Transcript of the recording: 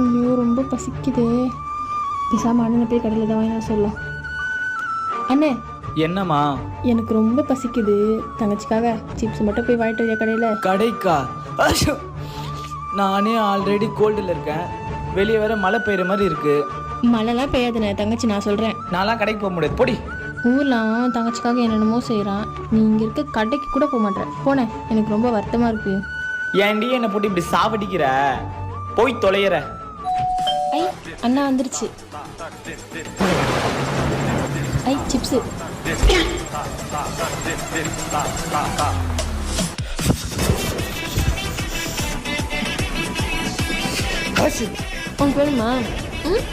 ஐயோ ரொம்ப பசிக்குதே. பேசாமல் அண்ணனை போய் கடையில் தான் வாங்கி சொல்லலாம். அண்ணே என்னம்மா? எனக்கு ரொம்ப பசிக்குது. தங்கச்சிக்காக சிப்ஸ் மட்டும் போய் வாங்கிட்டு வரியா கடையில்? கடைக்கா? அஷோ, நானே ஆல்ரெடி கோல்டில் இருக்கேன். வெளியே வேற மழை பெய்யுற மாதிரி இருக்கு. மழைலாம் பெய்யாதுண்ணே தங்கச்சி, நான் சொல்கிறேன். நான்லாம் கடைக்கு போக முடியாது, பொடி. ஊர்லாம் தங்கச்சிக்காக என்னென்னமோ செய்கிறான். நீ இங்கே இருக்க கடைக்கு கூட போக மாட்டேன். போனேன், எனக்கு ரொம்ப வருத்தமாக இருக்கு. ஏன்டி என்னை போட்டு இப்படி சாவடிக்கிற? போய் தொலைகிற. ஐ அண்ணா வந்துருச்சு. ஐ சிப்ஸு. உனக்கு வேணுமா? ம்